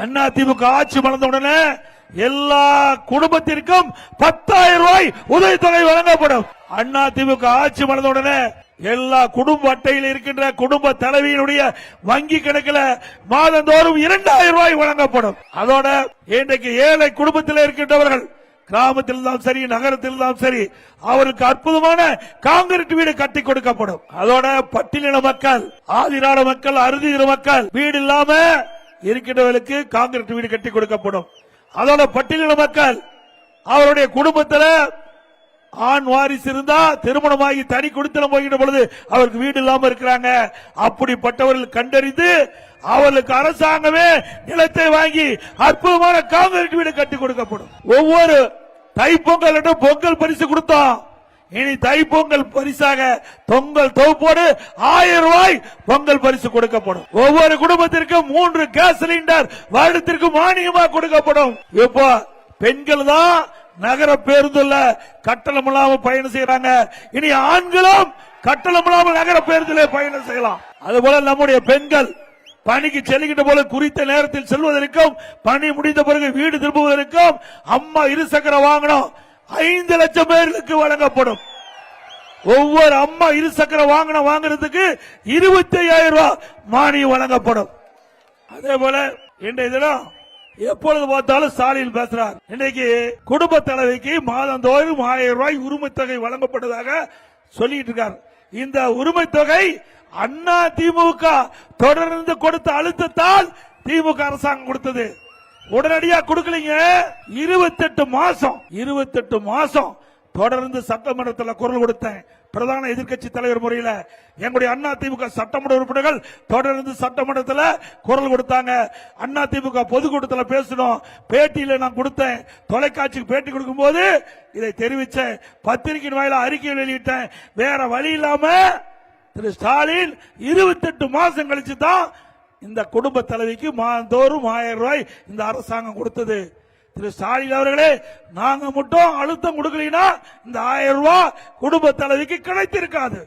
அதிமுக ஆட்சி மலர்ந்த உடனே எல்லா குடும்பத்திற்கும் 10,000 ரூபாய் உதவித்தொகை வழங்கப்படும். அதிமுக ஆட்சி மலர்ந்த உடனே எல்லா குடும்ப அட்டையில் இருக்கின்ற குடும்ப தலைவியினுடைய வங்கி கணக்கில் மாதந்தோறும் 2,000 ரூபாய் வழங்கப்படும். அதோட இன்றைக்கு ஏழை குடும்பத்தில் இருக்கின்றவர்கள் கிராமத்தில் தான் சரி நகரத்தில் தான் சரி அவருக்கு அற்புதமான காங்கிரீட் வீடு கட்டி கொடுக்கப்படும். அதோட பட்டியலின மக்கள் ஆதிராட மக்கள் அறுதியின மக்கள் வீடு இல்லாம இருக்கின்றவர்களுக்கு காங்கிரீட் வீடு கட்டி கொடுக்கப்படும். அதோட பட்டியலின மக்கள் அவருடைய குடும்பத்தில் ஆண் வாரிசு இருந்தா திருமணமாகி தனி குடித்தனம் போகின்ற பொழுது அவருக்கு வீடு இல்லாம இருக்கிறாங்க. அப்படிப்பட்டவர்கள் கண்டறிந்து அவர்களுக்கு அரசாங்கமே நிலத்தை வாங்கி அற்புதமான காங்கிரீட் வீடு கட்டி கொடுக்கப்படும். ஒவ்வொரு தைப்பொங்கல் பொங்கல் பரிசு கொடுத்தோம். இனி தைப்பொங்கல் பரிசாக பொங்கல் தொகுப்போடு 1000 ரூபாய் பொங்கல் பரிசு கொடுக்கப்படும். ஒவ்வொரு குடும்பத்திற்கும் 3 கேஸ் சிலிண்டர் வருடத்திற்கு மானியமாக கொடுக்கப்படும். இப்போ பெண்கள் தான் நகர பேருந்துல கட்டணம் இல்லாமல் பயணம் செய்யறாங்க. இனி ஆண்களும் கட்டணம் இல்லாமல் நகர பேருந்திலே பயணம் செய்யலாம். அதுபோல நம்முடைய பெண்கள் பணிக்கு செல்கின்ற போல குறித்த நேரத்தில் செல்வதற்கும் பணி முடிந்த பிறகு வீடு திரும்புவதற்கும் அம்மா இருசக்கர வாகனம் 5 லட்சம் பேருக்கு வழங்கப்படும். ஒவ்வொரு அம்மா இருசக்கர வாகனம் வாங்குறதுக்கு 25,000 ரூபாய் மானியம் வழங்கப்படும். அதே போல இன்றைய தினம் எப்பொழுது பார்த்தாலும் ஸ்டாலின் பேசுறார். இன்றைக்கு குடும்ப தலைவிக்கு மாதந்தோறும் 1000 ரூபாய் உரிமை தொகை வழங்கப்பட்டதாக சொல்லிட்டு இருக்கார். இந்த உரிமை தொகை அண்ணா திமுக தொடர்ந்து கொடுத்த அழுத்தத்தால் திமுக அரசாங்கம் கொடுத்தது. உடனடியாக கொடுக்கலீங்க. 28 மாசம் தொடர்ந்து சட்டமன்றத்தில் குரல் கொடுத்தேன். பிரதான எதிர்க்கட்சி தலைவர் முறையில் எங்களுடைய அண்ணா திமுக சட்டமன்ற உறுப்பினர்கள் தொடர்ந்து சட்டமன்றத்தில் குரல் கொடுத்தாங்க. அண்ணா திமுக பொதுக்கூட்டத்தில் பேசணும். பேட்டியில நான் கொடுத்தேன். தொலைக்காட்சிக்கு பேட்டி கொடுக்கும் போது இதை தெரிவித்தேன். பத்திரிகையின் வாயில அறிக்கை வெளியிட்டேன். வேற வழி இல்லாம திரு ஸ்டாலின் 28 மாசம் கழிச்சு தான் இந்த குடும்ப தலைவிக்கு மாதந்தோறும் 1000 ரூபாய் இந்த அரசாங்கம் கொடுத்தது. திரு ஸ்டாலின் அவர்களே, நாங்க மட்டும் அழுத்தம் கொடுக்கலனா இந்த 1000 ரூபாய் குடும்ப தலைவிக்கு கிடைத்திருக்காது.